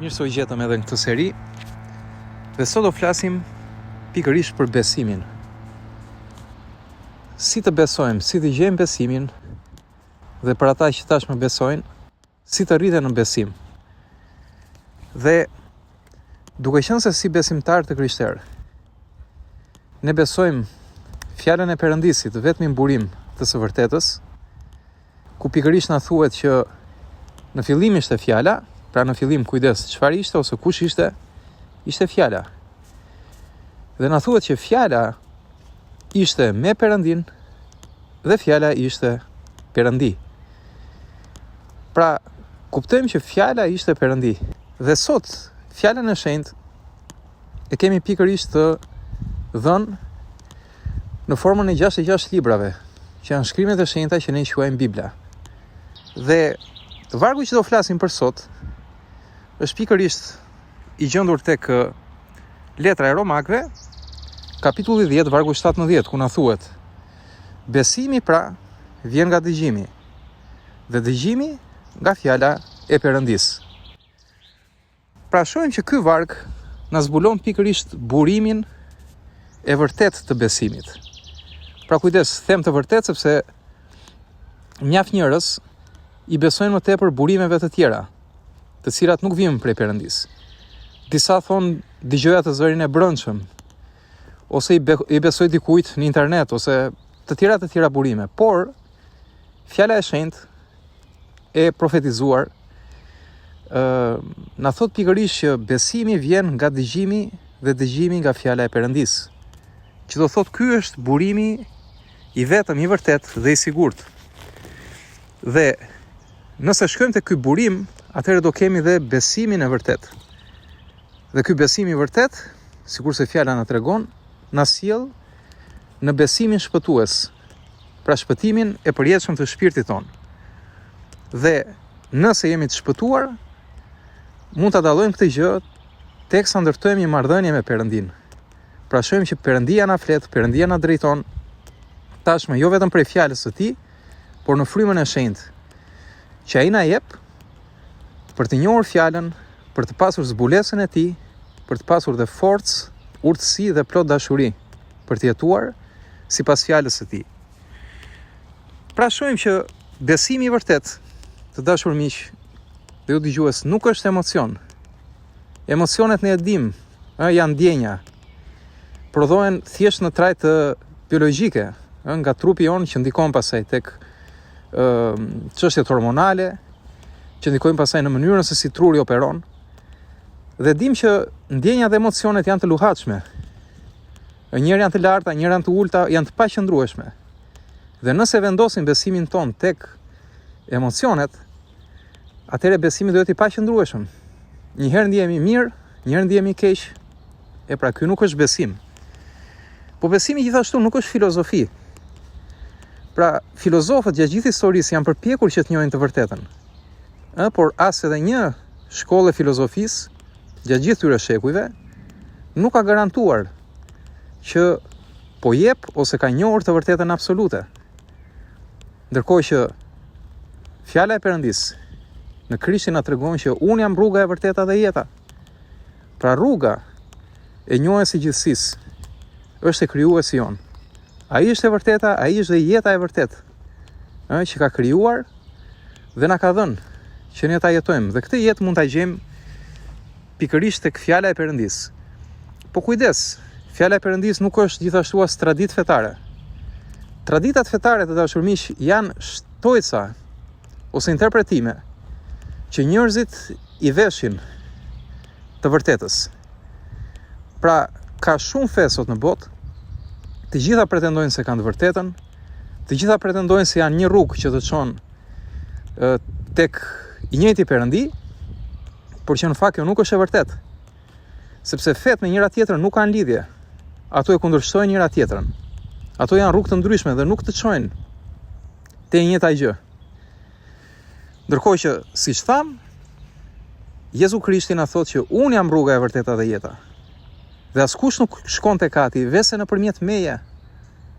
Mirë se u gjetëm edhe në këtë seri. Dhe sot do flasim pikërisht për besimin. Si të besojmë, si të gjejmë besimin, dhe për ata që tashmë besojnë, si të rriten në besim. Dhe duke qenë se si besimtar të krishterë, ne besojmë fjalën e Perëndisit, vetëm burim të së vërtetës, ku pikërisht na thuhet që në fillim ishte fjala. Pra në fillim kujdes, çfarë ishte ose kush ishte? Ishte fjala. Dhe na thuhet që fjala ishte me Perëndin dhe fjala ishte Perëndi. Pra kuptojmë që fjala ishte Perëndi. Dhe sot fjalën e shenjtë e kemi pikërisht të dhënë në formën e 66 librave, që janë shkrimet e shenjta që ne i quajmë Bibla. Dhe vargu që do flasim për sot është pikërisht i gjendur tek letra e Romakëve, kapitulli 10, vargu 17, ku na thuhet: besimi pra vjen nga dëgjimi, dhe dëgjimi nga fjala e Perëndisë. Pra shohim që ky varg na zbulon pikërisht burimin e vërtet të besimit. Pra kujdes, them të vërtet sepse mjaft njerëz i besojnë më tepër burimeve të tjera, të cilat nuk vijnë prej Perëndisë. Disa thonë dëgjoja të zërin e brendshëm, ose i besoj dikujt në internet, ose të tjera burime. Por fjala e shenjtë e profetizuar na thot pikërisht që besimi vjen nga dëgjimi dhe dëgjimi nga fjala e Perëndisë. Që do thot ky është burimi i vetëm, i vërtet dhe i sigurt. Dhe nëse shkojmë te ky burim, atëherë do kemi dhe besimin e vërtet. Dhe ky besim i vërtet, sikur se fjala na tregon, na sjell në besimin shpëtues. Pra shpëtimin e përjetshëm të shpirtit ton. Dhe nëse jemi të shpëtuar, mund ta dallojmë këtë gjë teksa ndërtojmë një marrëdhënie me Perëndin. Pra shohim që Perëndia na flet, Perëndia na drejton, tashmë jo vetëm prej fjalës së tij, por në frymën e shenjtë, që ai na jep për të njohur fjalën, për të pasur zbulesën e tij, për të pasur dhe forcë, urtësi dhe plot dashuri për të jetuar sipas fjalës së tij. Pra shohim që besimi i vërtet, të dashur miq dhe ju dëgjues, nuk është emocion. Emocionet ne e dim, janë ndjenja. Prodhohen thjesht në trajt biologjike, nga trupi jonë, që ndikon pasaj tek çështjet hormonale, që ndikojnë pasaj në mënyrën se si truri operon. Dhe dim që ndjenjat dhe emocionet janë të luhatshme. Njëra janë të larta, njëra janë të ulta, janë të paqëndrueshme. Dhe nëse vendosim besimin ton tek emocionet, atëherë besimi do të jetë i paqëndrueshëm. Një herë ndihemi mirë, një herë ndihemi keq. E pra ky nuk është besim. Po besimi gjithashtu nuk është filozofi. Pra filozofët gjatë gjithë historisë janë përpjekur që të njohin të vërtetën. Por as edhe një shkollë e filozofisë gjatë gjithë këtyre shekujve nuk ka garantuar që po jep ose ka njohur të vërtetën absolute. Ndërkohë që fjala e Perëndisë në Krishtin na tregon që unë jam rruga e vërteta dhe jeta. Pra rruga e njohjes së gjithësisë është e krijuesi jon. Ai është e vërteta, ai është dhe jeta e vërtetë, që ka krijuar dhe na ka dhënë që ne ta jetojmë. Dhe këtë jetë mund ta gjejmë pikërisht tek fjala e Perëndisë. Po kujdes, fjala e Perëndisë nuk është gjithashtu as traditë fetare. Traditat fetare, të dashur miq, janë shtojca ose interpretime që njerëzit i veshin të vërtetës. Pra ka shumë fe sot në botë, të gjitha pretendojnë se kanë të vërtetën, të gjitha pretendojnë se janë një rrugë që të çon tek i njëjti Perëndi, por që në fakt kjo nuk është e vërtetë. Sepse fetë me njëra tjetrën nuk kanë lidhje. Ato e kundërshtojnë njëra tjetrën. Ato janë rrugë të ndryshme dhe nuk të çojnë te e njëjta gjë. Ndërkohë që, siç tham, Jezu Krishti na thotë që unë jam rruga e vërteta dhe jeta. Dhe askush nuk shkon tek Ati vese nëpërmjet meje.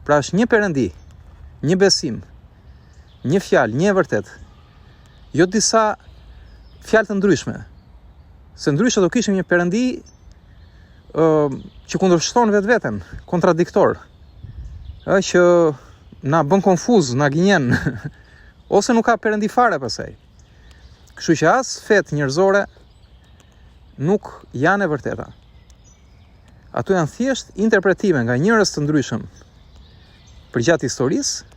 Pra është një Perëndi, një besim, një fjalë, një e vërtetë. Jo disa fjalë të ndryshme. Se ndryshe do kishim një perëndi që kundërshton vetveten, kontradiktor, që na bën konfuz, na gënjen, ose nuk ka perëndi fare pasaj. Kështu që as fet njerëzore nuk janë e vërteta. Ato janë thjesht interpretime nga njerëz të ndryshëm përgjatë historisë,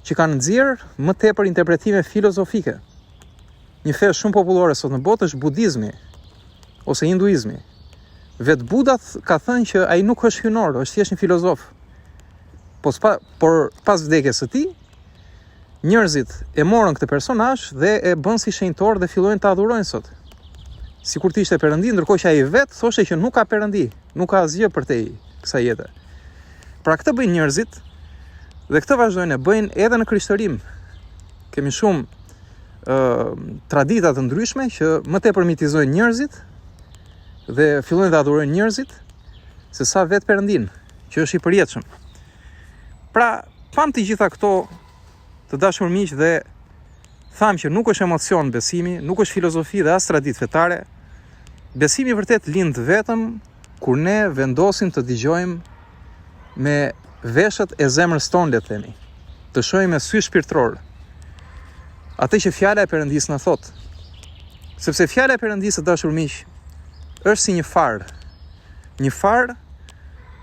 që kanë nxjerr më tepër interpretime filozofike. Një fe shumë popullore sot në botë është budizmi ose hinduizmi. Vet Buda ka thënë që ai nuk është hynor, është thjesht një filozof. Por pas vdekjes së tij, njerëzit e morën këtë personazh dhe e bën si shenjtor dhe fillojnë ta adhurojnë sot. Sikur të ishte perëndi, ndërkohë që ai vetë thoshte që nuk ka perëndi, nuk ka asgjë përtej kësaj jete. Pra këtë bëjnë njerëzit dhe këtë vazhdojnë e bëjnë edhe në krishterrim. Kemi shumë tradita të ndryshme që më tepër mitizojnë njerëzit dhe fillojnë të adhurojnë njerëzit se sa vetë perëndin, që është i përjetshëm. Pra, pam të gjitha këto të dashur miq dhe tham që nuk është emocion besimi, nuk është filozofi dhe as traditë fetare. Besimi vërtet lind vetëm kur ne vendosim të dëgjojmë me veshët e zemrës tonë, le të themi, të shohim me sy shpirtëror atë që fjala e Perëndis na thot. Sepse fjala e Perëndis, të dashur miq, është si një far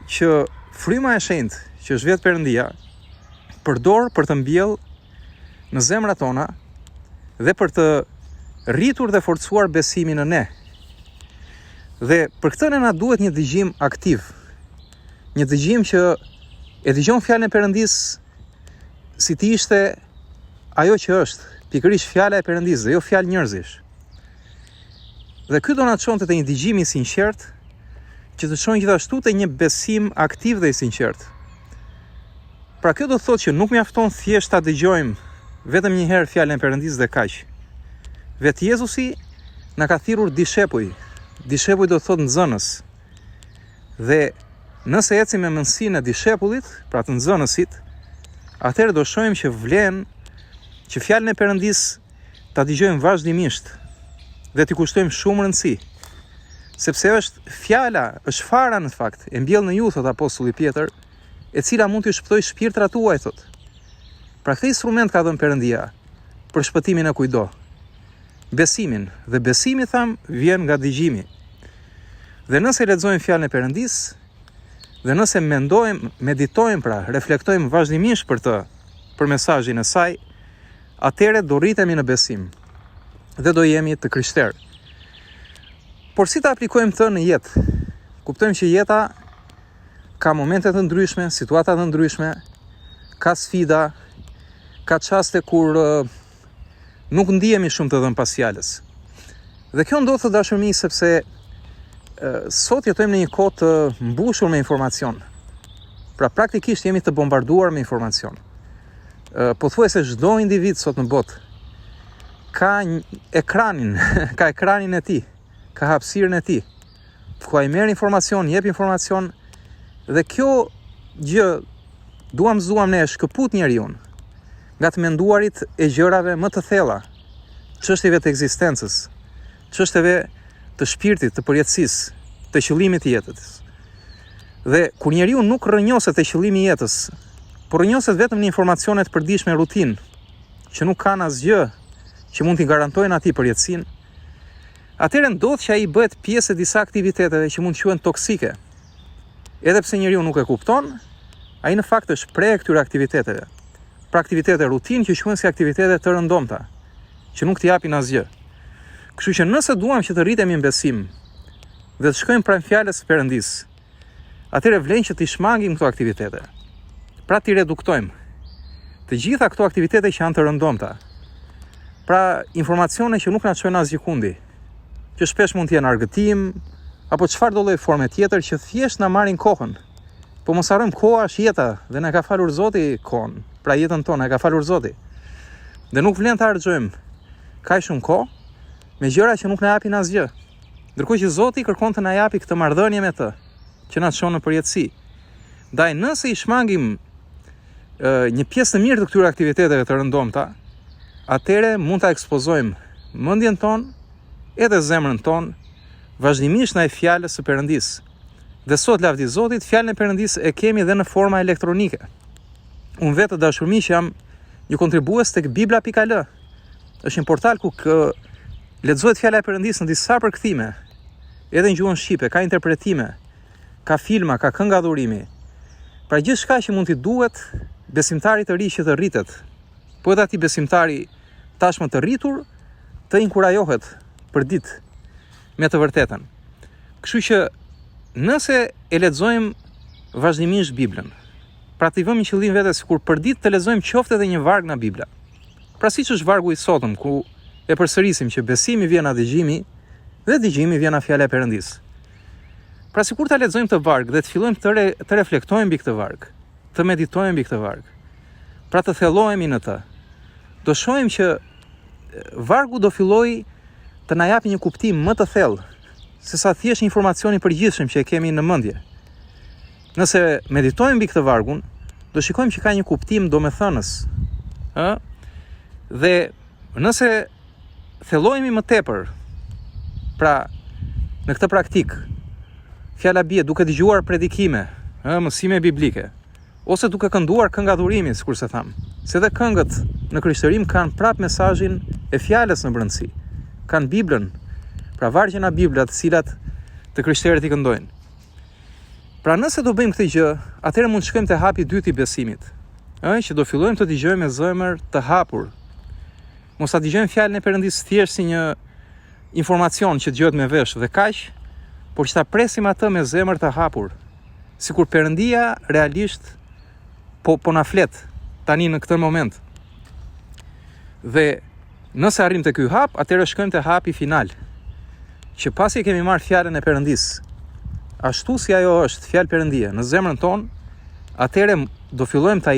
që fryma e shenjtë, që është vetë Perëndia, përdor për të mbjell në zemrat tona dhe për të rritur dhe forcuar besimin në ne. Dhe për këtë ne na duhet një dëgjim aktiv. Një dëgjim që e dëgjon fjalën e Perëndis si të ishte ajo që është, pikërisht fjala e Perëndis dhe jo fjalë njerëzish. Dhe ky do na çonte te një dëgjim i sinqert, që të çon gjithashtu te një besim aktiv dhe i sinqert. Pra kjo do thotë që nuk mjafton thjesht ta dëgjojmë vetëm një herë fjalën e Perëndis dhe kaq. Vetë Jezusi na ka thirrur dishepuj. Dishepuj do thotë nxënës. Dhe nëse ecim me mësinë e dishepullit, pra të nxënësit, atëherë do shohim që vlen që fjalën e Perëndis ta dëgjojmë vazhdimisht dhe t'i kushtojmë shumë rëndësi. Sepse është fara në fakt, e mbjell në ju, thot apostulli Pjetër, e cila mund t'ju shpëtoj shpirtrat tuaj, thot. Pra këtë instrument ka dhënë Perëndia për shpëtimin e kujdo. Besimin, dhe besimi, tham, vjen nga dëgjimi. Dhe nëse lexojmë fjalën e Perëndis, dhe nëse mendojmë, meditojmë, pra reflektojmë vazhdimisht për mesazhin e saj, atëherë do rritemi në besim dhe do jemi të krishterë. Por si ta aplikojmë të në jetë? Kuptojmë që jeta ka momente të ndryshme, situata të ndryshme, ka sfida, ka çaste kur nuk ndihemi shumë të dhënë pas fjalës. Dhe kjo ndodh, të dashur miq, sepse sot jetojmë në një kohë të mbushur me informacion. Pra praktikisht jemi të bombarduar me informacion. Pothuajse çdo individ sot në botë ka ekranin, ka ekranin e tij, ka hapësirën e tij, ku ai merr informacion, jep informacion, dhe kjo gjë duam ne e shkëput njeriu nga të menduarit e gjërave më të thella, çështjeve të ekzistencës, çështjeve të shpirtit, të përjetësisë, të qëllimit të jetës. Dhe kur njeriu nuk rrënjoset te qëllimi i jetës, por rrënjoset vetëm në informacione të përditshme rutinë, që nuk kanë asgjë që mund t'i garantojnë atij përjetësinë, atëherë ndodh që ai bëhet pjesë e disa aktiviteteve që mund të quhen toksike. Edhe pse njeriu nuk e kupton, ai në fakt është prej këtyre aktiviteteve. Pra aktivitete rutinë që quhen si aktivitete të rëndomta, që nuk t'i japin asgjë. Kështu që nëse duam që të rritemi në besim dhe të shkojmë pranë fjalës së Perëndis, atëherë vlen që t'i shmangim këto aktivitete. Pra t'i reduktojmë të gjitha këto aktivitete që janë të rëndomta. Pra informacione që nuk na çojnë asgjë kundi, që shpesh mund të jenë argëtim apo çfarë do lloj forme tjetër që thjesht na marrin kohën. Po mos harrojmë, koha është jeta dhe na ka falur Zoti kohën. Pra jetën tonë na ka falur Zoti. Dhe nuk vlen të harxojmë kaq shumë kohë me gjëra që nuk na japin asgjë. Ndërkohë që Zoti kërkon të na japi këtë marrëdhënie me të, që na çon në përjetësi. Ndaj nëse i shmangim një pjesë të mirë të këtyre aktiviteteve të rëndomta, atëherë mund ta ekspozojmë mendjen tonë edhe zemrën tonë vazhdimisht ndaj fjalës së Perëndis. Dhe sot lavdi Zotit, fjalën e Perëndis e kemi edhe në forma elektronike. Unë vetë dashur miq jam një kontribues tek bibla.al. Është një portal ku lexohet fjala e Perëndis në disa përkthime, edhe në gjuhën shqipe, ka interpretime, ka filma, ka kënga adhurimi. Pra gjithçka që mund t'i duhet besimtarit të ri që të rritet. Po edhe atij besimtari tashmë të rritur të inkurajohet për ditë me të vërtetën. Kështu që nëse e lexojmë vazhdimisht Biblën, pra t'i vëmë një qëllim vetes sikur për ditë të lexojmë qoftë edhe një varg nga Bibla. Pra siç është vargu i sotëm ku e përsërisim që besimi vjen nga dëgjimi dhe dëgjimi vjen nga fjala e Perëndis. Pra sikur ta lexojmë këtë varg dhe të fillojmë të reflektojmë mbi këtë varg, të meditojmë mbi këtë varg, pra të thellohemi në të, do shohim që vargu do fillojë të na japë një kuptim më të thellë se sa thjesht një informacion i përgjithshëm që e kemi në mendje. Nëse meditojmë mbi këtë vargun, do shikojmë që ka një kuptim domethënës. Dhe nëse thellohemi më tepër, pra në këtë praktik, fjala bie duke dëgjuar predikime, mësime biblike, ose duke kënduar kënga adhurimi, sikur se tham. Se edhe këngët në krishterëm kanë prap mesazhin e fjalës në brendësi. Kanë Biblën, pra vargje nga Bibla të cilat të krishterët i këndojnë. Pra nëse do bëjmë këtë gjë, atëherë mund të shkojmë te hapi i dytë i besimit, që do fillojmë të dëgjojmë me zemër të hapur. Mos ta dëgjojmë fjalën e Perëndis thjesht si një informacion që dëgohet me vesh dhe kaq, por që ta presim atë me zemër të hapur, sikur Perëndia realisht po na flet tani në këtë moment. Dhe nëse arrim te ky hap, atëherë shkojmë te hapi final, që pasi kemi marrë fjalën e Perëndis, ashtu si ajo është fjalë Perëndie në zemrën tonë, atëherë do fillojmë ta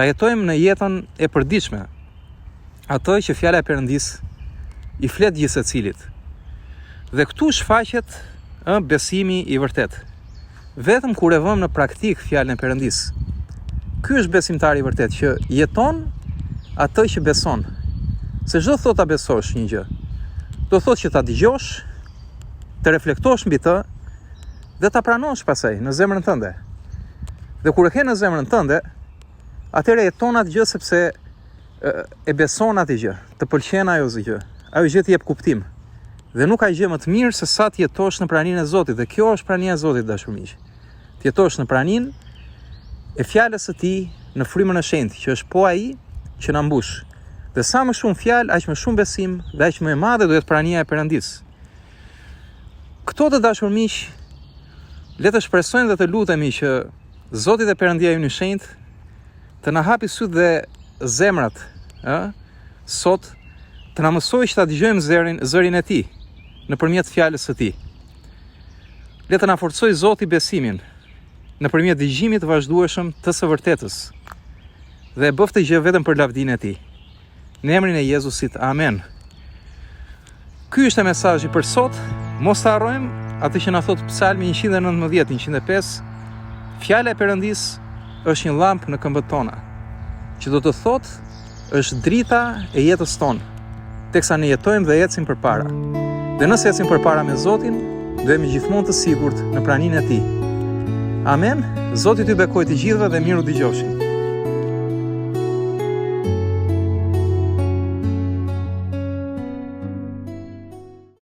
jetojmë në jetën e përditshme, atë që fjala e Perëndis i flet gjithë secilit. Dhe këtu shfaqet besimi i vërtet. Vetëm kur e vëmë në praktik fjalën e Perëndis. Ky është besimtari i vërtet që jeton atë që beson. Se çdo thot ta besosh një gjë, do thot që ta dëgjosh, të reflektosh mbi të dhe ta pranosh pastaj në zemrën tënde. Dhe kur e ke në zemrën tënde, atëherë jeton atë gjë sepse e beson atë gjë, të pëlqen ajo gjë. Ajo gjë të jep kuptim. Dhe nuk ka gjë më të mirë se sa të jetosh në praninë e Zotit, dhe kjo është prania e Zotit, dashur miq. Të jetosh në praninë e fjalës së Tij në frymën e shenjtë, që është po ai që na mbush. Dhe sa më shumë fjalë, aq më shumë besim, dhe aq më e madhe do jetë prania e Perëndis. Këto të dashur miq, le të shpresojmë dhe të lutemi që Zoti dhe Perëndia jon i shenjtë të na hapi sytë dhe zemrat, sot të na mësojë që ta dëgjojmë zërin e Tij nëpërmjet fjalës së Tij. Le të na forcojë Zoti besimin nëpërmjet dëgjimit të vazhdueshëm të së vërtetës dhe bëftë gjë vetëm për lavdinë e Tij. Në emrin e Jezusit, amen. Ky është mesazhi për sot. Mos ta harrojmë atë që na thot Psalmi 119:105. Fjala e Perëndis është një llampë në këmbët tona, që do të thotë është drita e jetës tonë, teksa ne jetojmë dhe ecim përpara. Dhe nëse ecim përpara me Zotin, do jemi gjithmonë të sigurt në praninë e Tij. Amen. Zoti t'ju bekojë të gjithëve dhe miru dëgjofshin.